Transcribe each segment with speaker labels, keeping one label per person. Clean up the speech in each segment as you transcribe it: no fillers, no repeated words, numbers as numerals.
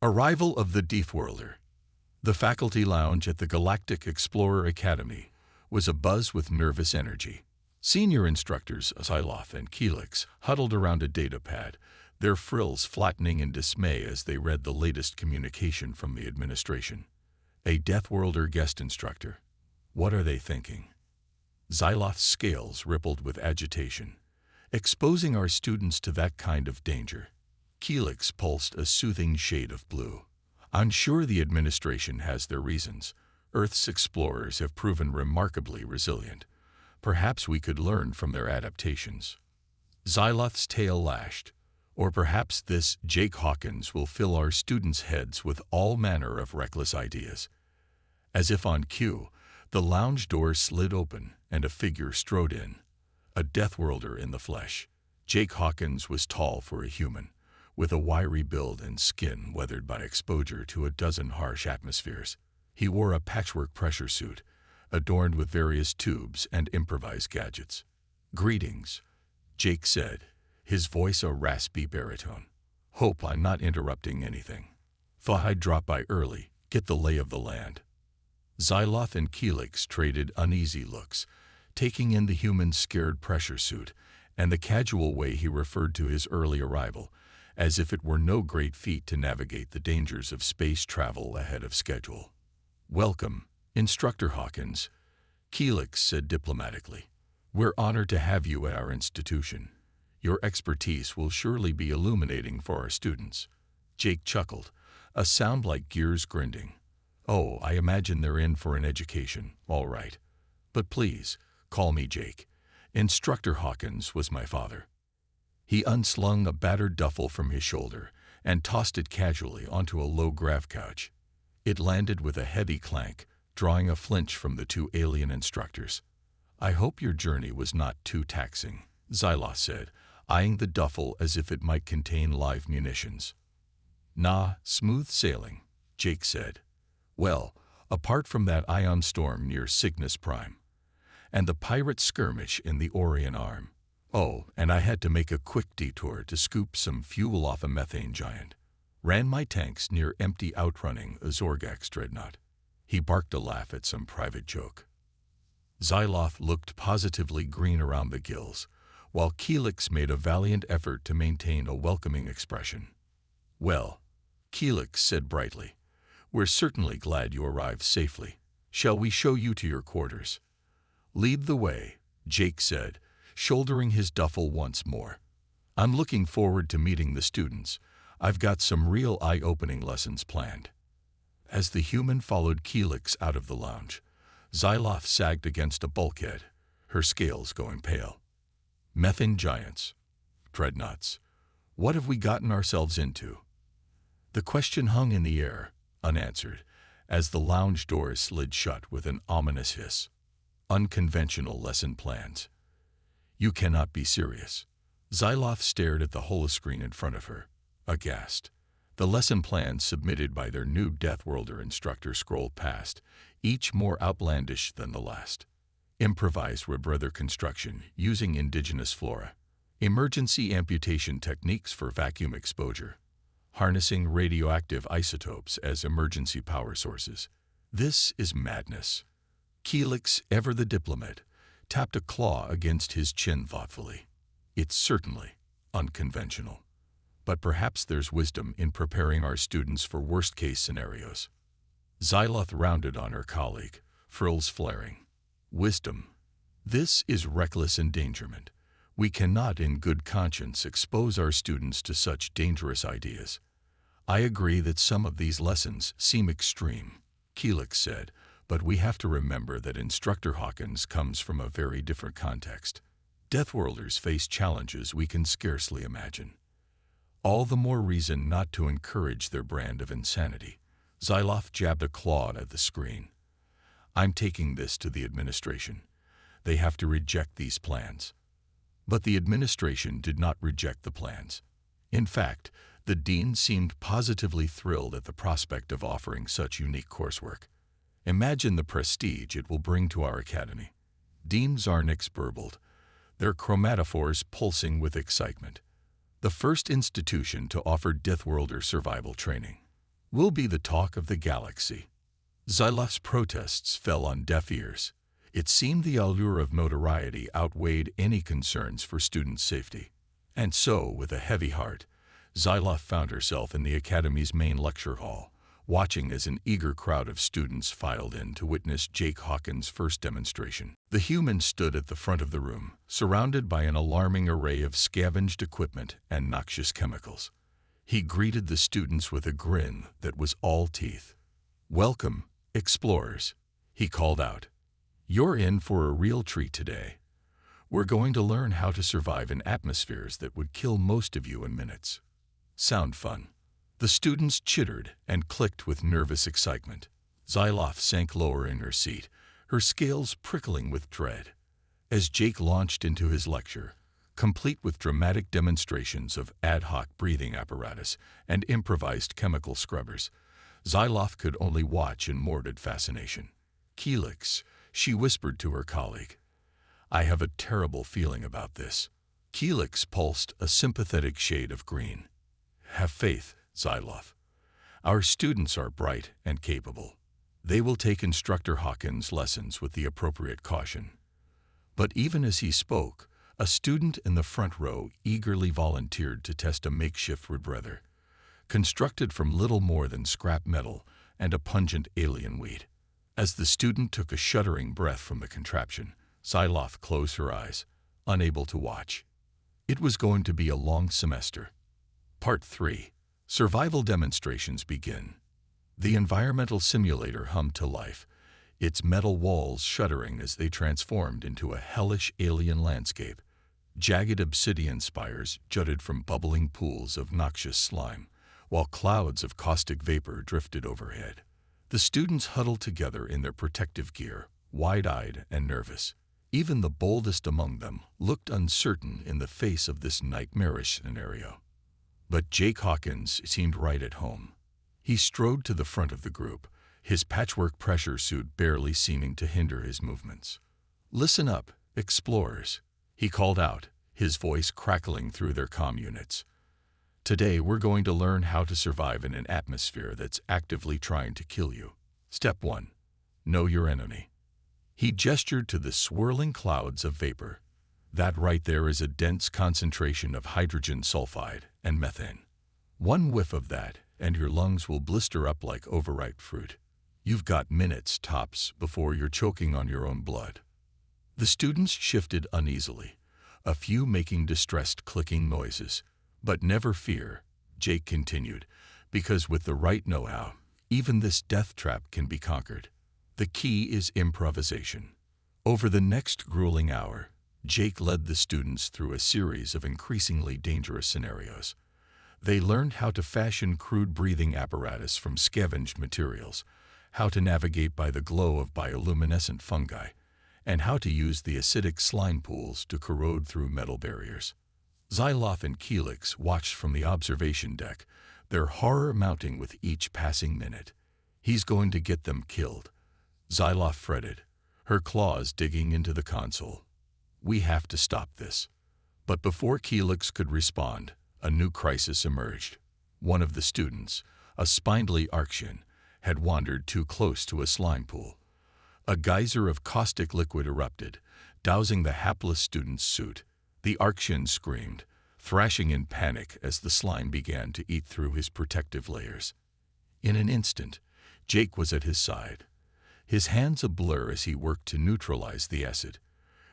Speaker 1: Arrival of the Deathworlder. The faculty lounge at the Galactic Explorer Academy was abuzz with nervous energy. Senior instructors Xyloth and Keelix huddled around a datapad, their frills flattening in dismay as they read the latest communication from the administration. A Deathworlder guest instructor. What are they thinking? Xyloth's scales rippled with agitation. Exposing our students to that kind of danger. Keelix pulsed a soothing shade of blue. I'm sure the administration has their reasons. Earth's explorers have proven remarkably resilient. Perhaps we could learn from their adaptations. Xyloth's tail lashed. Or perhaps this Jake Hawkins will fill our students' heads with all manner of reckless ideas. As if on cue, the lounge door slid open and a figure strode in. A Deathworlder in the flesh. Jake Hawkins was tall for a human, with a wiry build and skin weathered by exposure to a dozen harsh atmospheres. He wore a patchwork pressure suit, adorned with various tubes and improvised gadgets. "Greetings," Jake said, his voice a raspy baritone. "Hope I'm not interrupting anything. Thought I'd drop by early, get the lay of the land." Xyloth and Keelix traded uneasy looks, taking in the human's scared pressure suit and the casual way he referred to his early arrival, as if it were no great feat to navigate the dangers of space travel ahead of schedule. "Welcome, Instructor Hawkins," Keelix said diplomatically. "We're honored to have you at our institution. Your expertise will surely be illuminating for our students." Jake chuckled, a sound like gears grinding. "Oh, I imagine they're in for an education, all right. But please, call me Jake. Instructor Hawkins was my father." He unslung a battered duffel from his shoulder and tossed it casually onto a low grav couch. It landed with a heavy clank, drawing a flinch from the two alien instructors. "I hope your journey was not too taxing," Xyloth said, eyeing the duffel as if it might contain live munitions. "Nah, smooth sailing," Jake said. "Well, apart from that ion storm near Cygnus Prime, and the pirate skirmish in the Orion Arm. Oh, and I had to make a quick detour to scoop some fuel off a methane giant. Ran my tanks near empty outrunning a Zorgax dreadnought." He barked a laugh at some private joke. Xyloth looked positively green around the gills, while Keelix made a valiant effort to maintain a welcoming expression. "Well," Keelix said brightly, "we're certainly glad you arrived safely. Shall we show you to your quarters?" "Lead the way," Jake said, shouldering his duffel once more. "I'm looking forward to meeting the students. I've got some real eye-opening lessons planned." As the human followed Keelix out of the lounge, Xyloth sagged against a bulkhead, her scales going pale. Methane giants. Dreadnoughts. What have we gotten ourselves into? The question hung in the air, unanswered, as the lounge doors slid shut with an ominous hiss. Unconventional lesson plans. "You cannot be serious." Xyloth stared at the holoscreen in front of her, aghast. The lesson plans submitted by their new Deathworlder instructor scrolled past, each more outlandish than the last. Improvised weather construction using indigenous flora. Emergency amputation techniques for vacuum exposure. Harnessing radioactive isotopes as emergency power sources. This is madness. Keelix, ever the diplomat, tapped a claw against his chin thoughtfully. "It's certainly unconventional. But perhaps there's wisdom in preparing our students for worst-case scenarios." Xyloth rounded on her colleague, frills flaring. "Wisdom. This is reckless endangerment. We cannot in good conscience expose our students to such dangerous ideas." "I agree that some of these lessons seem extreme," Keelix said, "but we have to remember that Instructor Hawkins comes from a very different context. Deathworlders face challenges we can scarcely imagine. All the more reason not to encourage their brand of insanity." Xyloth jabbed a claw at the screen. "I'm taking this to the administration. They have to reject these plans." But the administration did not reject the plans. In fact, the dean seemed positively thrilled at the prospect of offering such unique coursework. "Imagine the prestige it will bring to our academy." Dean Zarnix burbled, their chromatophores pulsing with excitement. "The first institution to offer Deathworlder survival training. We'll be the talk of the galaxy. Xyloph's protests fell on deaf ears. It seemed the allure of notoriety outweighed any concerns for student safety. And so, with a heavy heart, Xyloph found herself in the Academy's main lecture hall, watching as an eager crowd of students filed in to witness Jake Hawkins' first demonstration. The human stood at the front of the room, surrounded by an alarming array of scavenged equipment and noxious chemicals. He greeted the students with a grin that was all teeth. "Welcome, explorers," he called out. "You're in for a real treat today. We're going to learn how to survive in atmospheres that would kill most of you in minutes. Sound fun?" The students chittered and clicked with nervous excitement. Xyloph sank lower in her seat, her scales prickling with dread. As Jake launched into his lecture, complete with dramatic demonstrations of ad hoc breathing apparatus and improvised chemical scrubbers, Xyloph could only watch in morbid fascination. "Keelix," she whispered to her colleague, "I have a terrible feeling about this." Keelix pulsed a sympathetic shade of green. "Have faith, Xyloph. Our students are bright and capable. They will take Instructor Hawkins' lessons with the appropriate caution." But even as he spoke, a student in the front row eagerly volunteered to test a makeshift rebreather, constructed from little more than scrap metal and a pungent alien weed. As the student took a shuddering breath from the contraption, Xyloph closed her eyes, unable to watch. It was going to be a long semester. Part 3. Survival demonstrations begin. The environmental simulator hummed to life, its metal walls shuddering as they transformed into a hellish alien landscape. Jagged obsidian spires jutted from bubbling pools of noxious slime, while clouds of caustic vapor drifted overhead. The students huddled together in their protective gear, wide-eyed and nervous. Even the boldest among them looked uncertain in the face of this nightmarish scenario. But Jake Hawkins seemed right at home. He strode to the front of the group, his patchwork pressure suit barely seeming to hinder his movements. "Listen up, explorers," he called out, his voice crackling through their comm units. "Today we're going to learn how to survive in an atmosphere that's actively trying to kill you. Step 1. Know your enemy." He gestured to the swirling clouds of vapor. "That right there is a dense concentration of hydrogen sulfide and methane. One whiff of that, and your lungs will blister up like overripe fruit. You've got minutes, tops, before you're choking on your own blood." The students shifted uneasily, a few making distressed clicking noises. "But never fear," Jake continued, "because with the right know-how, even this death trap can be conquered. The key is improvisation." Over the next grueling hour, Jake led the students through a series of increasingly dangerous scenarios. They learned how to fashion crude breathing apparatus from scavenged materials, how to navigate by the glow of bioluminescent fungi, and how to use the acidic slime pools to corrode through metal barriers. Xyloph and Keelix watched from the observation deck, their horror mounting with each passing minute. "He's going to get them killed," Xyloph fretted, her claws digging into the console. "We have to stop this." But before Keelix could respond, a new crisis emerged. One of the students, a spindly Arctian, had wandered too close to a slime pool. A geyser of caustic liquid erupted, dousing the hapless student's suit. The Arctian screamed, thrashing in panic as the slime began to eat through his protective layers. In an instant, Jake was at his side, his hands a blur as he worked to neutralize the acid.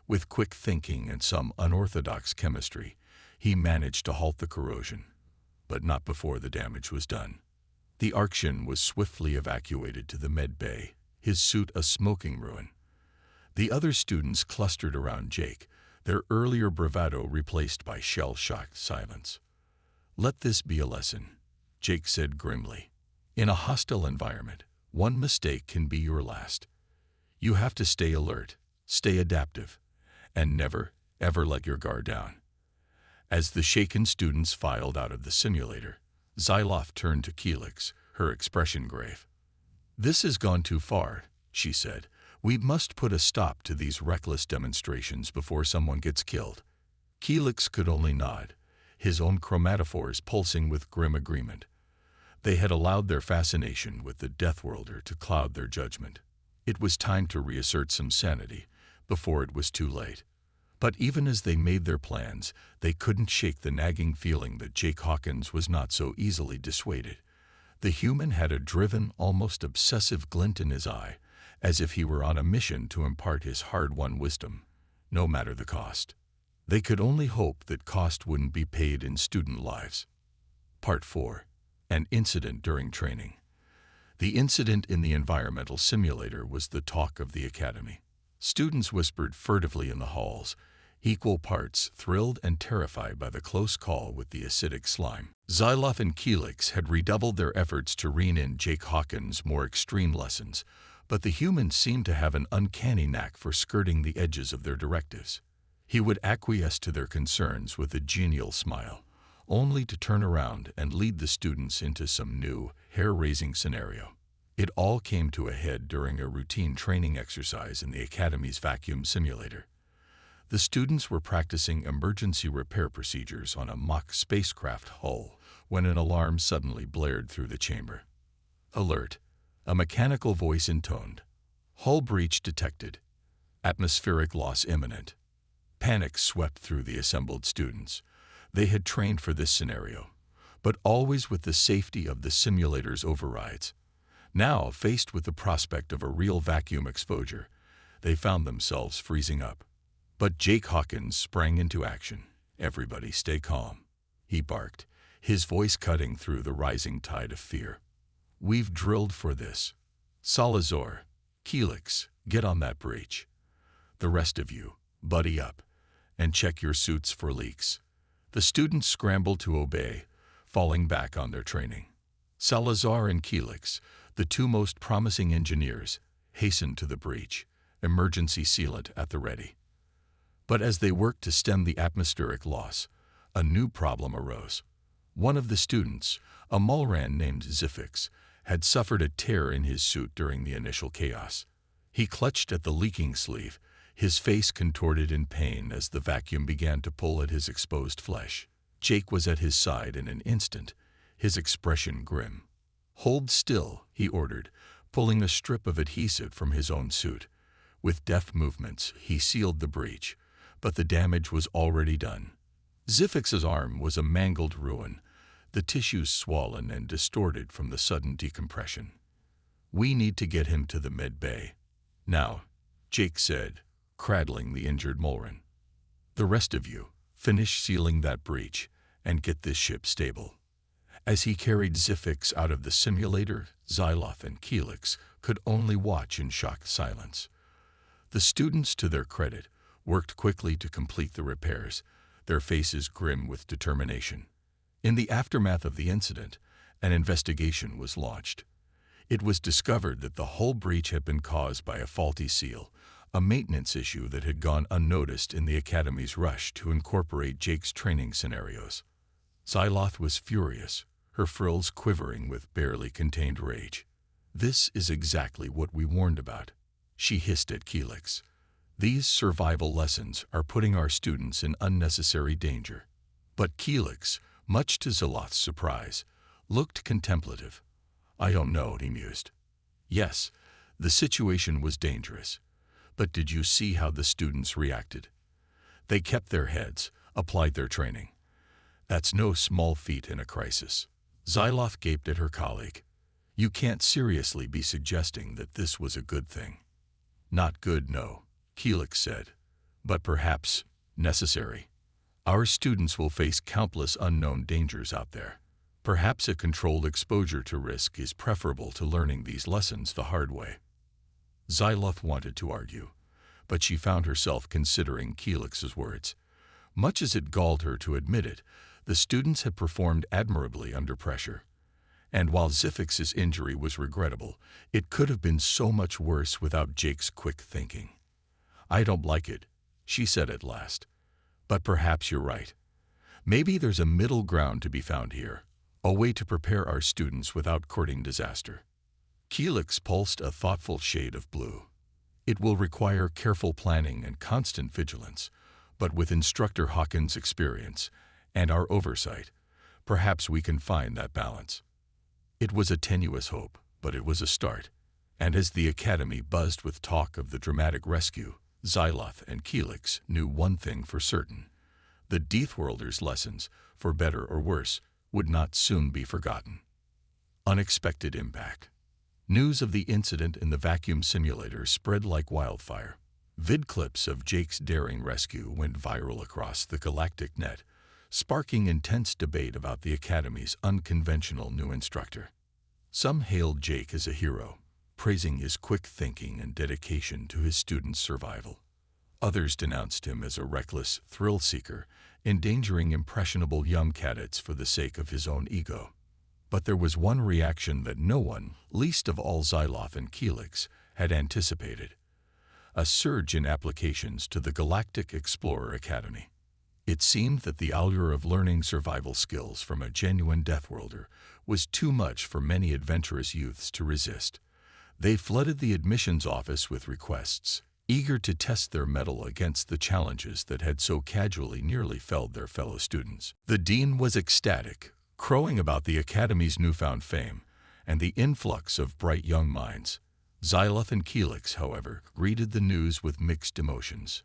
Speaker 1: With quick thinking and some unorthodox chemistry, he managed to halt the corrosion, but not before the damage was done. The Arctian was swiftly evacuated to the med bay, his suit a smoking ruin. The other students clustered around Jake, their earlier bravado replaced by shell-shocked silence. "Let this be a lesson," Jake said grimly. "In a hostile environment, one mistake can be your last. You have to stay alert, stay adaptive, and never, ever let your guard down." As the shaken students filed out of the simulator, Xyloph turned to Keelix, her expression grave. "This has gone too far," she said. "We must put a stop to these reckless demonstrations before someone gets killed." Keelix could only nod, his own chromatophores pulsing with grim agreement. They had allowed their fascination with the Deathworlder to cloud their judgment. It was time to reassert some sanity before it was too late. But even as they made their plans, they couldn't shake the nagging feeling that Jake Hawkins was not so easily dissuaded. The human had a driven, almost obsessive glint in his eye, as if he were on a mission to impart his hard-won wisdom, no matter the cost. They could only hope that cost wouldn't be paid in student lives. Part 4. An incident during training. The incident in the environmental simulator was the talk of the academy. Students whispered furtively in the halls, equal parts thrilled and terrified by the close call with the acidic slime. Xyloth and Keelix had redoubled their efforts to rein in Jake Hawkins' more extreme lessons, but the human seemed to have an uncanny knack for skirting the edges of their directives. He would acquiesce to their concerns with a genial smile, only to turn around and lead the students into some new, hair-raising scenario. It all came to a head during a routine training exercise in the Academy's vacuum simulator. The students were practicing emergency repair procedures on a mock spacecraft hull when an alarm suddenly blared through the chamber. Alert! A mechanical voice intoned. Hull breach detected. Atmospheric loss imminent. Panic swept through the assembled students. They had trained for this scenario, but always with the safety of the simulator's overrides. Now, faced with the prospect of a real vacuum exposure, they found themselves freezing up. But Jake Hawkins sprang into action. "Everybody stay calm," he barked, his voice cutting through the rising tide of fear. "We've drilled for this. Salazar, Keelix, get on that breach. The rest of you, buddy up, and check your suits for leaks." The students scrambled to obey, falling back on their training. Salazar and Keelix, the two most promising engineers, hastened to the breach, emergency sealant at the ready. But as they worked to stem the atmospheric loss, a new problem arose. One of the students, a Mulran named Xiphix, had suffered a tear in his suit during the initial chaos. He clutched at the leaking sleeve, his face contorted in pain as the vacuum began to pull at his exposed flesh. Jake was at his side in an instant, his expression grim. "Hold still," he ordered, pulling a strip of adhesive from his own suit. With deft movements, he sealed the breach, but the damage was already done. Xiphix's arm was a mangled ruin, the tissues swollen and distorted from the sudden decompression. "We need to get him to the med bay now," Jake said, cradling the injured Mulran. "The rest of you, finish sealing that breach and get this ship stable." As he carried Xiphix out of the simulator, Xyloth and Keelix could only watch in shocked silence. The students, to their credit, worked quickly to complete the repairs, their faces grim with determination. In the aftermath of the incident, an investigation was launched. It was discovered that the hull breach had been caused by a faulty seal, a maintenance issue that had gone unnoticed in the Academy's rush to incorporate Jake's training scenarios. Xyloth was furious, her frills quivering with barely contained rage. "This is exactly what we warned about," she hissed at Keelix. "These survival lessons are putting our students in unnecessary danger." But Keelix, much to Xyloth's surprise, looked contemplative. "I don't know," he mused. "Yes, the situation was dangerous. But did you see how the students reacted? They kept their heads, applied their training. That's no small feat in a crisis." Xyloth gaped at her colleague. "You can't seriously be suggesting that this was a good thing." "Not good, no," Keelix said, "but perhaps necessary. Our students will face countless unknown dangers out there. Perhaps a controlled exposure to risk is preferable to learning these lessons the hard way." Xyloth wanted to argue, but she found herself considering Keelix's words. Much as it galled her to admit it, the students had performed admirably under pressure. And while Xiphix's injury was regrettable, it could have been so much worse without Jake's quick thinking. "I don't like it," she said at last. "But perhaps you're right. Maybe there's a middle ground to be found here, a way to prepare our students without courting disaster." Keelix pulsed a thoughtful shade of blue. "It will require careful planning and constant vigilance, but with Instructor Hawkins' experience and our oversight, perhaps we can find that balance." It was a tenuous hope, but it was a start. And as the academy buzzed with talk of the dramatic rescue, Xyloth and Keelix knew one thing for certain. The Deathworlder's lessons, for better or worse, would not soon be forgotten. Unexpected impact. News of the incident in the vacuum simulator spread like wildfire. Vid clips of Jake's daring rescue went viral across the galactic net, sparking intense debate about the Academy's unconventional new instructor. Some hailed Jake as a hero, praising his quick thinking and dedication to his students' survival. Others denounced him as a reckless thrill-seeker, endangering impressionable young cadets for the sake of his own ego. But there was one reaction that no one, least of all Xyloth and Keelix, had anticipated: a surge in applications to the Galactic Explorer Academy. It seemed that the allure of learning survival skills from a genuine Deathworlder was too much for many adventurous youths to resist. They flooded the admissions office with requests, eager to test their mettle against the challenges that had so casually nearly felled their fellow students. The dean was ecstatic, crowing about the Academy's newfound fame and the influx of bright young minds. Xyloth and Keelix, however, greeted the news with mixed emotions.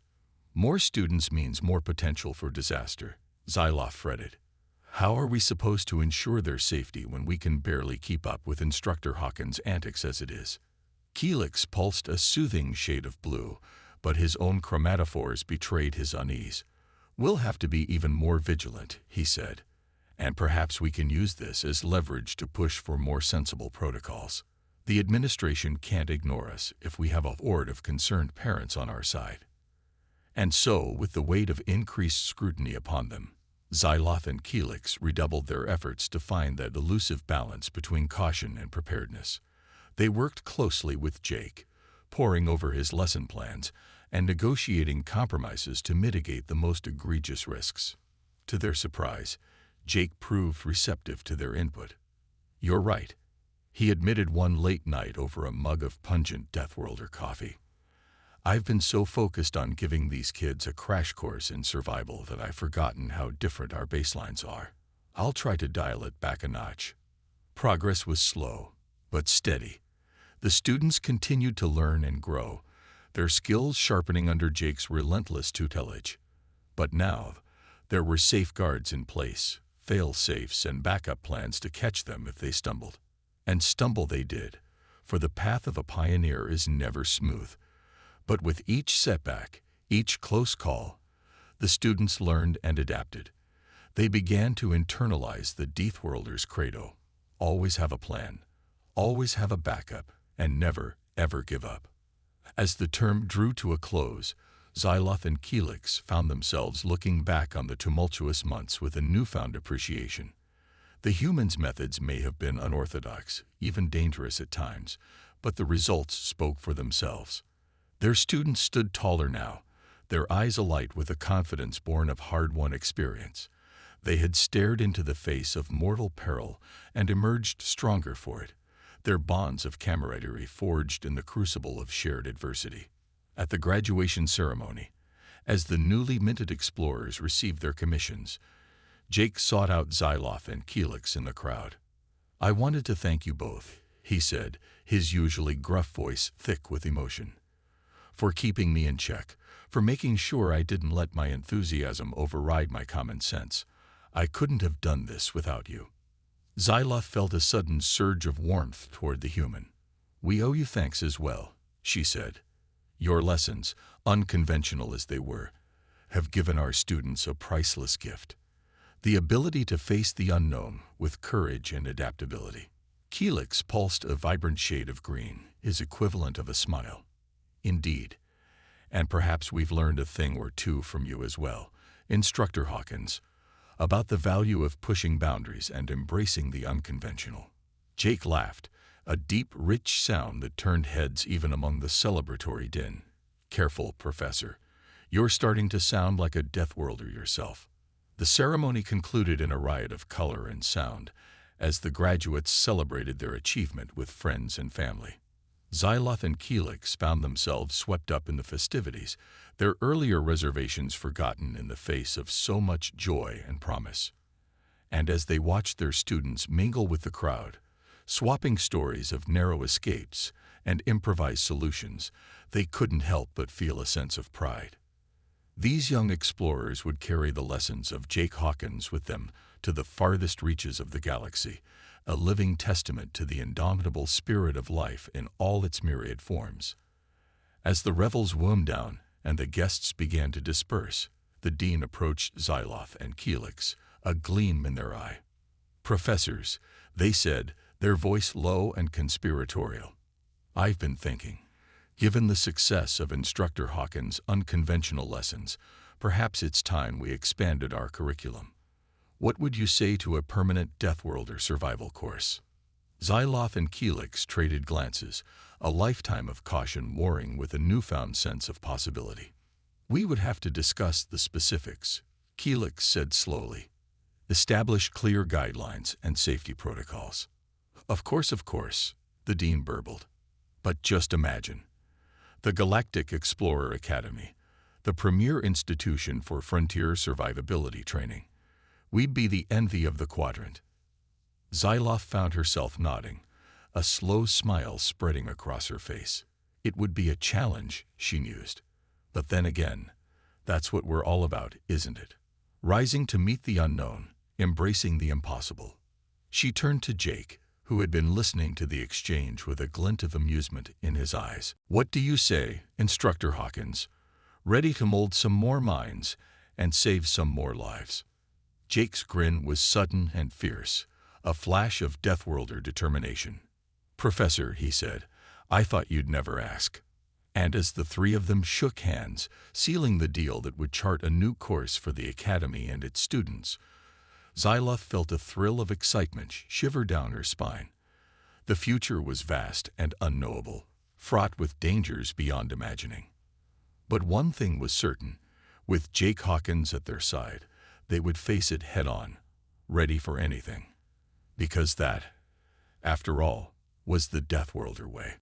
Speaker 1: More students means more potential for disaster, Xyloth fretted. How are we supposed to ensure their safety when we can barely keep up with Instructor Hawkins' antics as it is? Keelix pulsed a soothing shade of blue, but his own chromatophores betrayed his unease. We'll have to be even more vigilant, he said, and perhaps we can use this as leverage to push for more sensible protocols. The administration can't ignore us if we have a horde of concerned parents on our side. And so, with the weight of increased scrutiny upon them, Xyloth and Keelix redoubled their efforts to find that elusive balance between caution and preparedness. They worked closely with Jake, poring over his lesson plans and negotiating compromises to mitigate the most egregious risks. To their surprise, Jake proved receptive to their input. "You're right," he admitted one late night over a mug of pungent Deathworlder coffee. "I've been so focused on giving these kids a crash course in survival that I've forgotten how different our baselines are. I'll try to dial it back a notch." Progress was slow, but steady. The students continued to learn and grow, their skills sharpening under Jake's relentless tutelage. But now, there were safeguards in place, fail-safes and backup plans to catch them if they stumbled. And stumble they did, for the path of a pioneer is never smooth. But with each setback, each close call, the students learned and adapted. They began to internalize the Deathworlder's credo: always have a plan, always have a backup, and never, ever give up. As the term drew to a close, Xyloth and Keelix found themselves looking back on the tumultuous months with a newfound appreciation. The humans' methods may have been unorthodox, even dangerous at times, but the results spoke for themselves. Their students stood taller now, their eyes alight with a confidence born of hard-won experience. They had stared into the face of mortal peril and emerged stronger for it, their bonds of camaraderie forged in the crucible of shared adversity. At the graduation ceremony, as the newly minted explorers received their commissions, Jake sought out Xyloth and Keelix in the crowd. "I wanted to thank you both," he said, his usually gruff voice thick with emotion, "for keeping me in check, for making sure I didn't let my enthusiasm override my common sense. I couldn't have done this without you." Xyloth felt a sudden surge of warmth toward the human. "We owe you thanks as well," she said. "Your lessons, unconventional as they were, have given our students a priceless gift: the ability to face the unknown with courage and adaptability." Keelix pulsed a vibrant shade of green, his equivalent of a smile. "Indeed. And perhaps we've learned a thing or two from you as well, Instructor Hawkins, about the value of pushing boundaries and embracing the unconventional." Jake laughed, a deep, rich sound that turned heads even among the celebratory din. "Careful, Professor. You're starting to sound like a Deathworlder yourself." The ceremony concluded in a riot of color and sound, as the graduates celebrated their achievement with friends and family. Xyloth and Keelix found themselves swept up in the festivities, their earlier reservations forgotten in the face of so much joy and promise. And as they watched their students mingle with the crowd, Swapping stories of narrow escapes and improvised solutions, they couldn't help but feel a sense of pride. These young explorers would carry the lessons of Jake Hawkins with them to the farthest reaches of the galaxy, a living testament to the indomitable spirit of life in all its myriad forms. As the revels wound down and the guests began to disperse, the dean approached Xyloth and Keelix, a gleam in their eye. "Professors," they said, their voice low and conspiratorial, "I've been thinking. Given the success of Instructor Hawkins' unconventional lessons, perhaps it's time we expanded our curriculum. What would you say to a permanent Deathworlder survival course?" Xyloth and Keelix traded glances, a lifetime of caution warring with a newfound sense of possibility. "We would have to discuss the specifics," Keelix said slowly. "Establish clear guidelines and safety protocols." Of course," the dean burbled. "But just imagine. The Galactic Explorer Academy, the premier institution for frontier survivability training. We'd be the envy of the quadrant." Xyloth found herself nodding, a slow smile spreading across her face. "It would be a challenge," she mused. "But then again, that's what we're all about, isn't it? Rising to meet the unknown, embracing the impossible." She turned to Jake, who had been listening to the exchange with a glint of amusement in his eyes. "What do you say, Instructor Hawkins? Ready to mold some more minds and save some more lives?" Jake's grin was sudden and fierce, a flash of Deathworlder determination. "Professor," he said, "I thought you'd never ask." And as the three of them shook hands, sealing the deal that would chart a new course for the Academy and its students, Xyloth felt a thrill of excitement shiver down her spine. The future was vast and unknowable, fraught with dangers beyond imagining. But one thing was certain: with Jake Hawkins at their side, they would face it head-on, ready for anything. Because that, after all, was the Deathworlder way.